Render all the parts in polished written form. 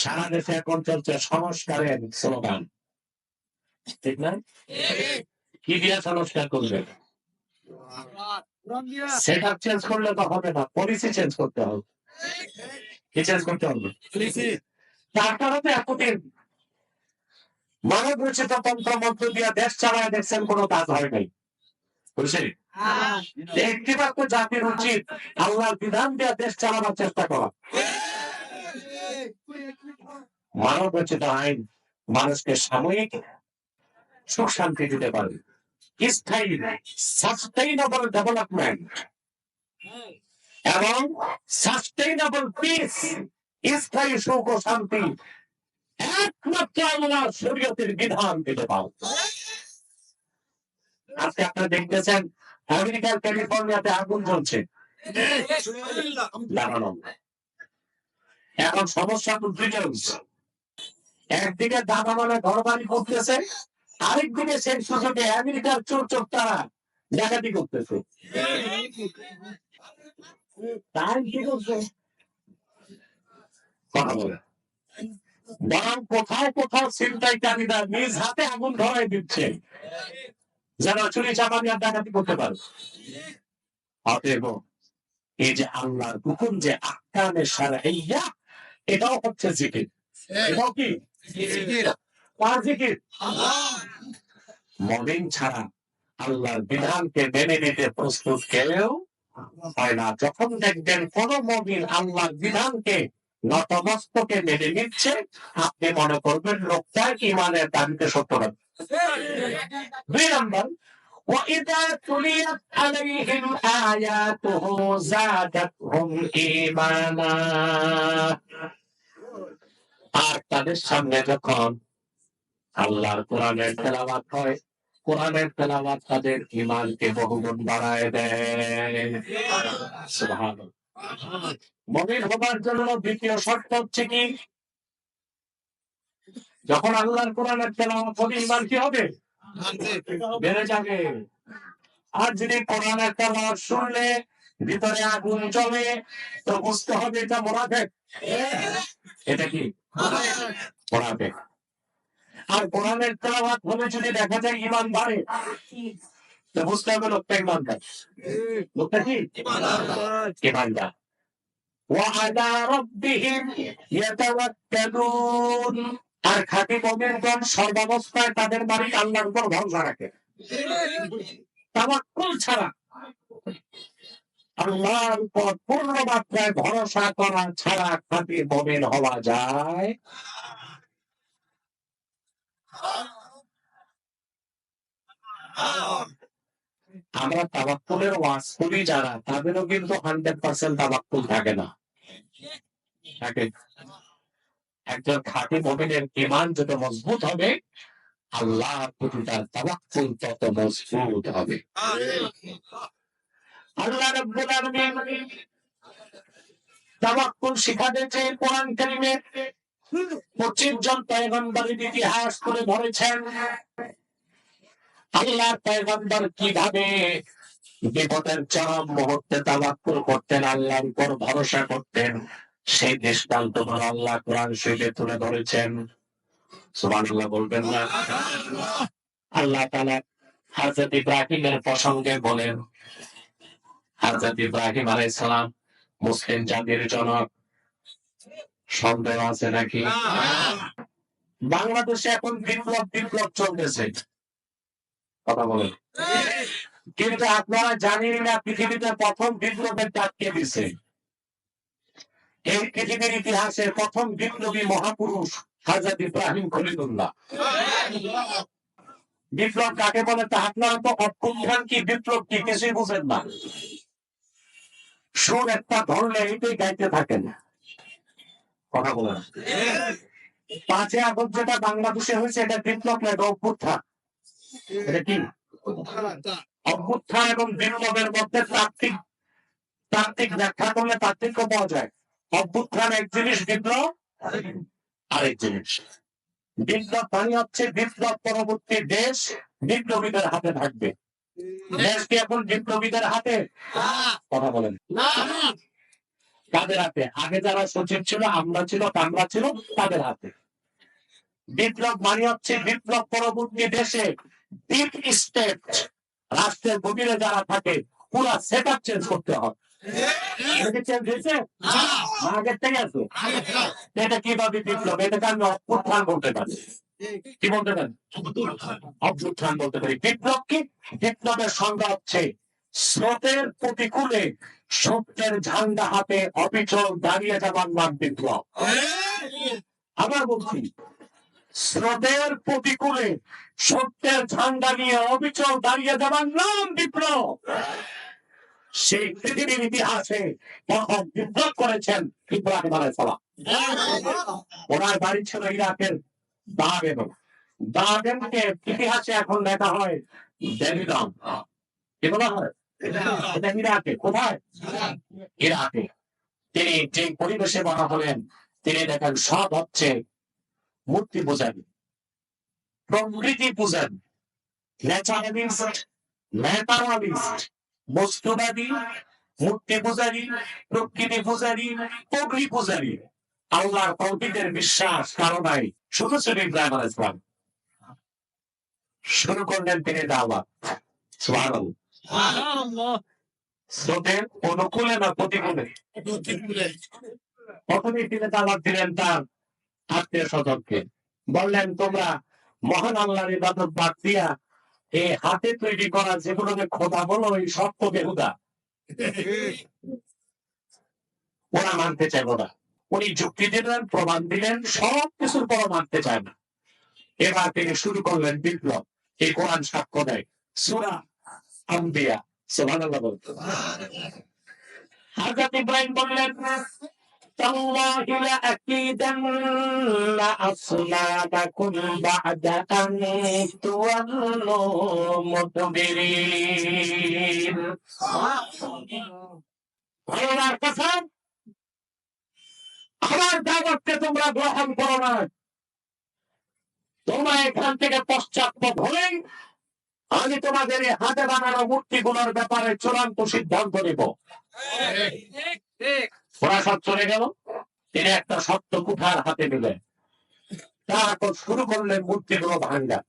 সারা দেশে এখন চলছে সংস্কারের স্লোগান, ঠিক না? কি দিয়ে সংস্কার করবে? সেট আপ চেঞ্জ করলে তো হবে না, পলিসি চেঞ্জ করতে হবে। কি চেঞ্জ করতে হবে? তার কারণে এতদিন মানব রচিত তন্ত্র মন্ত্র দিয়ে দেশ চালায় দেখছেন, কোনো কাজ হয় নাই। বুঝছি একটিমাত্র জাতির উচিত আল্লাহর বিধান দিয়ে দেশ চালানোর চেষ্টা করা। মানব রচিত আইন মানুষকে সাময়িক সুখ শান্তি দিতে পারে, স্থায়ী সাস্টেইনেবল ডেভেলপমেন্ট এবং সাস্টেইনেবল পিস, স্থায়ী সুখ ও শান্তি একমাত্র আল্লাহর শরীয়তের বিধান দিতে পারে। আজকে আপনারা দেখতেছেন আমেরিকার ক্যালিফোর্নিয়াতে আগুন জ্বলছে। এখন সমস্যা দুইটা হচ্ছে, একদিকে দাদা মানে ঘর বাড়ি করতেছে, আরেকদিকে সেই সুযোগে আমেরিকার চোর চোরটারা ডাকাতি করতেছে। তাই কি করছে? কথা বলে বরং কোথাও কোথাও ছিনতাইকারীরা নিজ হাতে আগুন ধরাই দিচ্ছে যেন চুরি চামারি আর ডাকাতি করতে পারে। অতএব এই যে আল্লাহর হুকুম যে আহকামে শারঈয়্যা, এটাও হচ্ছে জিকির। এটাও কি কার জিকির? মুমিন ছাড়া আল্লাহর বিধানকে মেনে নিতে প্রস্তুত কেউ হয় না। যখন দেখবেন কোন মুমিন আল্লাহর বিধানকে নতমস্তকে মেনে নিচ্ছে, আপনি মনে করবেন লোকটা ঈমানের দাবিতে সত্যবাদী। দুই নম্বর, وَإِذَا تُلِيَتْ عَلَيْهِمْ آيَاتُهُ زَادَتْهُمْ إِيمَانًا, আর তাদের সামনে যখন আল্লাহর কোরআনের তেলাওয়াত হয়, কোরআনের তেলাওয়াত তাদের ঈমানকে বহুগুণ বাড়ায় দেয়। সুবহানাল্লাহ। মুমিন হবার জন্য দ্বিতীয় শর্ত হচ্ছে কি? যখন আল্লাহর কোরআনের তেলাওয়াত হবে, ঈমান কি হবে? বেড়ে যাবে। আর যদি কোরআনের তেলাওয়াত শুনলে ভিতরে আগুন জ্বলে, তো বুঝতে হবে এটা মুনাফিক। এটা কি? মুনাফিক। আর কোরআনের তেলাওয়াত হলে যদি দেখা যায় ঈমান বাড়ে, তো বুঝতে হবে লোকটা ঈমানদার। লোকটা কি? ঈমানদার। وعلى ربهم يتوكلون, আর খাঁটি মুমিনগণ সর্বাবস্থায় তাদের মালিক আল্লাহর উপর ভরসা রাখে। তাওয়াক্কুল ছাড়া, আল্লাহর উপর পূর্ণ মাত্রায় ভরসা করা ছাড়া খাঁটি মুমিন হওয়া যায়। আমরা তাওয়াক্কুলের ওয়াজ করি যারা, তাদেরও কিন্তু 100% তাওয়াক্কুল থাকে না। থাকে। একজন খাঁটি মুমিনের ঈমান যত মজবুত হবে, আল্লাহর প্রতি তার তাওয়াক্কুল তত মজবুত হবে। আল্লাহ রাব্বুল আলামিন তাওয়াক্কুল শিখাতে চেয়ে কোরআন কারীমে 25 জন পয়গম্বরের ইতিহাস তুলে ধরেছেন। আল্লাহর পয়গম্বর কিভাবে বিপদের চরম মুহূর্তে তাওয়াক্কুল করতেন, আল্লাহর উপর ভরসা করতেন, সেই দৃষ্টান্তগুলো আল্লাহ কোরআন শরীফে তুলে ধরেছেন। সুবহানাল্লাহ বলবেন না? আল্লাহ তাআলা হযরত ইব্রাহিমের প্রসঙ্গে বলেন, হযরত ইব্রাহিম আলাইহিস সালাম মুসলিম জাতির জনক। সন্দেহ আছে নাকি? বাংলাদেশে এখন বিপ্লব চলতেছে, কথা বলেন। কিন্তু আপনারা জানেন না পৃথিবীতে প্রথম বিপ্লবের ডাক কে দিছে? এই পৃথিবীর ইতিহাসে প্রথম বিপ্লবী মহাপুরুষ হযরত ইব্রাহিম খলিলুল্লাহ। বিপ্লব কাকে বলে তা আপনারা তো অভ্যুত্থান কি বিপ্লব কি কিছুই বুঝেন না। সুর একটা ধরলে এইটাই গাইতে থাকেন, কথা বলেন। 5 আগস্ট যেটা বাংলাদেশে হয়েছে, এটা বিপ্লব না, এটা অভ্যুত্থান। এটা কি? অভ্যুত্থান এবং বিপ্লবের মধ্যে তাত্ত্বিক ব্যাখ্যা করলে পার্থক্য পাওয়া যায়। অভ্যুত্থান এক জিনিস, বিপ্লব আরেক জিনিস। বিপ্লব মানে হচ্ছে বিপ্লব পরবর্তী দেশ বিপ্লবীদের হাতে থাকবে। দেশ কি এখন বিপ্লবীদের হাতে? কথা বলেন। তাদের হাতে। আগে যারা সচিব ছিল, আমরা ছিল, কামরা ছিল, তাদের হাতে। বিপ্লব মানে হচ্ছে বিপ্লব পরবর্তী দেশে ডিপ স্টেট, রাষ্ট্রের গভীরে যারা থাকে পুরা সেট আপ চেঞ্জ করতে হবে। চেঞ্জ হয়েছে আগের থেকে আছে। এটা কিভাবে বিপ্লব? এটাকে আমি অভ্যুত্থান বলতে পারি। কি বলতে পারি? অভ্যুত্থান বলতে পারি। বিপ্লব কি? বিপ্লবের সংজ্ঞা হচ্ছে স্রোতের প্রতিকূলে সত্যের ঝান্ডা হাতে অবিচল দাঁড়িয়ে যাবার নাম বিপ্লব। আবার বলছি, স্রোতের প্রতিকূলে সত্যের ঝান্ডা নিয়ে অবিচল দাঁড়িয়ে যাবার নাম বিপ্লব। সেই পৃথিবীর ইতিহাসে তখন বিপ্লব করেছেন ইব্রাহিম আলাইহিস সালাম। ওনার বাড়ি ছিল ইরাকের বাগেন। বাগেনকে ইতিহাসে এখন দেখা হয় ব্যাবিলন। কি বলা হয়? এটা ইরাকে। কোথায়? ইরাকে। তিনি যে পরিবেশে বড় হলেন, তিনি দেখেন সব হচ্ছে মূর্তি পূজারী, প্রকৃতি পূজারী, ন্যাচারালিস্ট, ন্যাচারালিস্ট, বস্তুবাদী, মূর্তি পূজারী, প্রকৃতি পূজারী, প্রকৃতি পূজারী। আল্লাহর তৌহিদের বিশ্বাস কারো নাই, শুধু ছিল ইব্রাহিম আলাইহিস সালাম। শুরু করলেন তিনি দাওয়াত। সুবহানাল্লাহ। স্রোতের অনুকূলে না প্রতিকূলে? প্রথমে তিনি দাওয়াত দিলেন তার আত্মীয় স্বজনকে। বললেন, তোমরা মহান আল্লাহর ইবাদত বাদ দিয়া এই হাতে তৈরি করা যেগুলোকে খোদা বলো, এই সব তো বেহুদা। ওরা মানতে চাইল না। উনি যুক্তি দিলেন, প্রমাণ দিলেন, সব কিছুর পর মানতে চায় না। এবার তিনি শুরু করলেন বিপ্লব। এই কোরআন সাক্ষ্য দেয়। সূরা আম্বিয়া। সুবহানাল্লাহ বলতে। হযরত ইব্রাহিম বললেন, তাল্লাহি লাআকিদান্না আসনামাকুম বা'দা আন তুওয়াল্লু মুদবিরিন। আল্লাহর কসম, আমার দাওয়াতকে তোমরা গ্রহণ করো না, তোমরা এখান থেকে পশ্চাৎপদ হলেই আমি তোমাদের এই হাতে বানানো মূর্তিগুলোর ব্যাপারে চূড়ান্ত সিদ্ধান্ত নেব। ওরা সব চলে গেল। তিনি একটা শক্ত কুঠার হাতে নিলেন, তারপর শুরু করলেন মূর্তিগুলো ভাঙ্গা।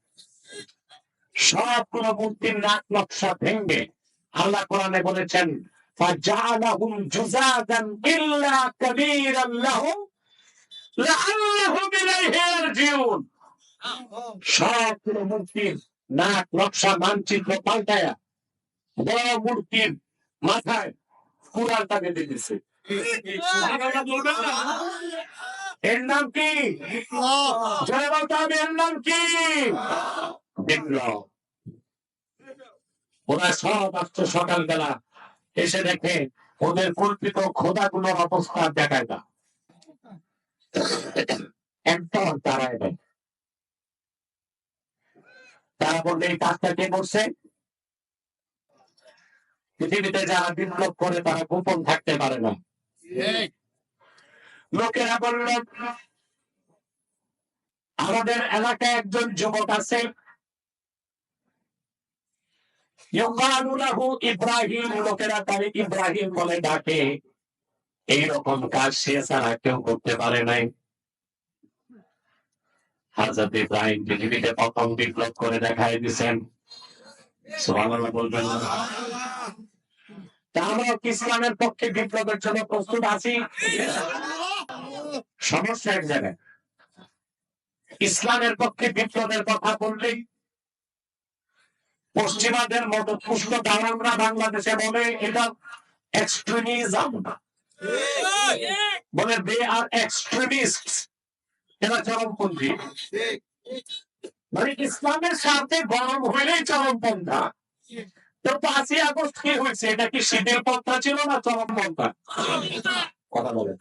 সবগুলো মূর্তির নাক নকশা ভেঙ্গে আল্লাহ কোরআনে বলেছেন, ফাজআলাহুম জুজাদান ইল্লা কাবীরান লাহুম লাআল্লাহুম ইলাইহি ইয়ারজিউন। সবগুলো মূর্তির নাক নকশা মানচিত্র পাল্টায়া বড় মূর্তির মাথায় কুড়াল টাকে দিতেছে। এর নাম কি? জয় বলতে হবে, এর নাম কি? বিপ্লব। ওরা সব আসছে সকালবেলা, এসে দেখে ওদের কল্পিত খোদাগুলোর অবস্থা দেখায় না। একদম দাঁড়ায় নেই। তারা বললে, এই কাজটা কে করছে? পৃথিবীতে যারা বিপ্লব করে তারা গোপন থাকতে পারে না। লোকেরা বলল, আমাদের এলাকায় একজন যুবক আছে, ইউকালু লাহু ইব্রাহিম, লোকেরা তারে ইব্রাহিম বলে ডাকে। এইরকম কাজ সে ছাড়া কেউ করতে পারে নাই। হযরত ইব্রাহিম পৃথিবীতে প্রথম বিপ্লব করে দেখাই দিয়েছেন। সুবহানাল্লাহ বলবেন না? আমরা ইসলামের পক্ষে বিপ্লবের জন্য প্রস্তুত আছি। সমস্যা এক জায়গায়, ইসলামের পক্ষে বিপ্লবের কথা বললেই পশ্চিমাদের মতো পুষ্ট দালালরা বাংলাদেশে বলে এটা এক্সট্রিমিজম, বলে দে আর এক্সট্রিমিস্ট, এরা চরমপন্থী। মানে ইসলামের সাথে গরম হইলেই চরমপন্থা। তো 5ই আগস্ট কি হয়েছে? এটা কি শীতের পন্থা ছিল না চরমপন্থা? কথা বলেন।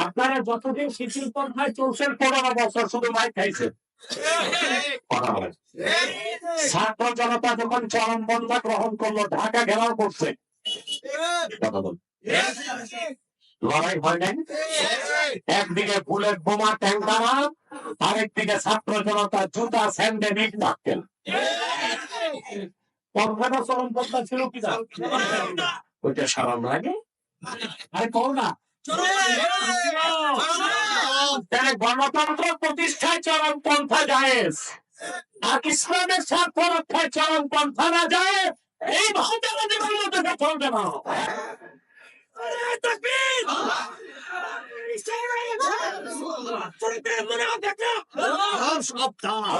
আপনারা যতদিন শীতের পন্থায় চলছেন 15 বছর শুধু মাইক খাইছেন। কথা বলেন। ছাত্র জনতা যখন চরমপন্থা গ্রহণ করলো, ঢাকা ঘেরাও করছে। কথা বলেন। লড়াই হয় নাই? একদিকে বুলেট বোমা ট্যাঙ্কারা, আরেকদিকে ছাত্র জনতা জুতা স্যান্ডেল ইট ডাকতেন। পন্থাটা চরমপন্থা ছিল কিনা? ওইটা সারাম লাগে। আরে কও না। তাহলে গণতন্ত্র প্রতিষ্ঠায় চরমপন্থা জায়েজ, আর ইসলামের স্বার্থ রক্ষায় চরমপন্থা না যায়, এই ভারতের জীবনে চলবে না।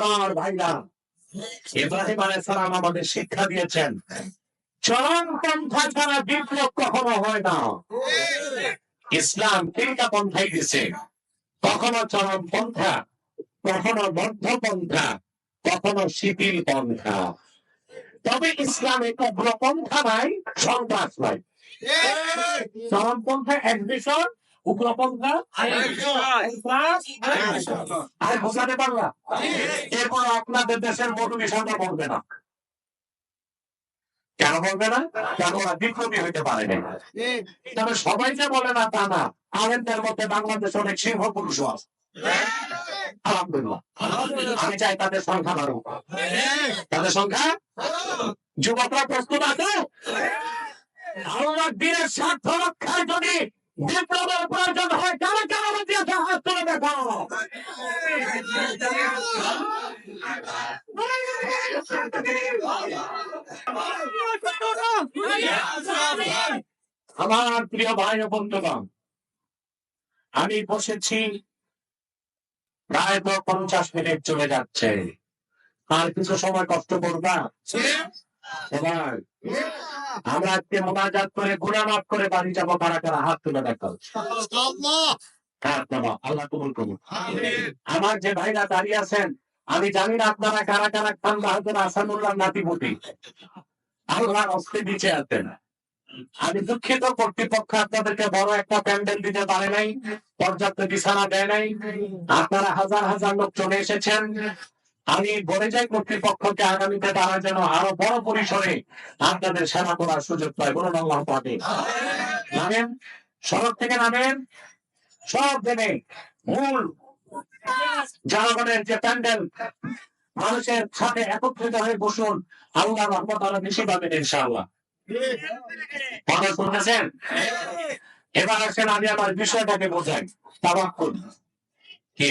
আমার ভাইরা, ইব্রাহিম আলাইহিস সালাম আমাদের শিক্ষা দিয়েছেন চরমপন্থা ছাড়া বিপ্লব কখনো হয় না। ইসলাম তিনটা পন্থাই দিছে, কখনো চরমপন্থা, কখনো মধ্যপন্থা, কখনো শিথিল পন্থা। তবে ইসলামে উগ্রপন্থা নাই, সন্ত্রাস নাই। চরমপন্থা একদিশন, উগ্রপন্থা আর বোঝাতে পারলাম। এরপর আপনাদের দেশের মৌলবি সরকার বলবে না। কেন বলবে না? কেন ওরা বিপ্লবী হইতে পারে না। তবে সবাই যে বলে না তা না, আলেমদের মধ্যে বাংলাদেশ অনেক সিংহ পুরুষ আছে। আলহামদুলিল্লাহ, আমি চাই তাদের সংখ্যা বাড়ুক। তাদের সংখ্যা, যুবকরা প্রস্তুত আছে? আল্লাহর দ্বীনের স্বার্থ রক্ষায় যদি বিপ্লবের প্রয়োজন হয়, কারা কারা রাজি আছে হাত তুলে দেখাও। আমার প্রিয় ভাই ও বন্ধুগণ, আমি বসেছি প্রায় 50 মিনিট চলে যাচ্ছে, আর কিছু সময় কষ্ট করবা। এবার আমরা আজকে মোনাজাত করে গুনাহ মাফ করে বাড়ি যাবো, কারা কারা হাত তুলে দেখাও। আল্লাহ কবুল করুন। আমার যে ভাইরা দাঁড়িয়ে আছেন, আমি জানি না আপনারা কারা কারা খান বাহাদুর আসানুল্লাহ নাতিপুতি আল্লাহর হস্তে নিচে আছেন। আমি দুঃখিত, কর্তৃপক্ষ আপনাদেরকে বড় একটা প্যান্ডেল দিতে পারে নাই, পর্যাপ্ত বিছানা দেয় নাই। আপনারা হাজার হাজার লোক চলে এসেছেন। আমি বলে যাই কর্তৃপক্ষকে আগামীতে তারা যেন আরো বড় পরিসরে আপনাদের সেবা করার সুযোগ পায়। বলুন আল্লাহ পাকে। নামেন, সড়ক থেকে নামেন, সব দেবে মূল জনগণের যে প্যান্ডেল, মানুষের সাথে একত্রিত হয়ে বসুন। আল্লাহ রহমত আল্লাহ বেশি পাবেন ইনশাআল্লাহ। কথা শুনতেছেন? এবার আসেন আমি আমার বিষয়টাকে বোঝাই। তাওয়াক্কুল কি?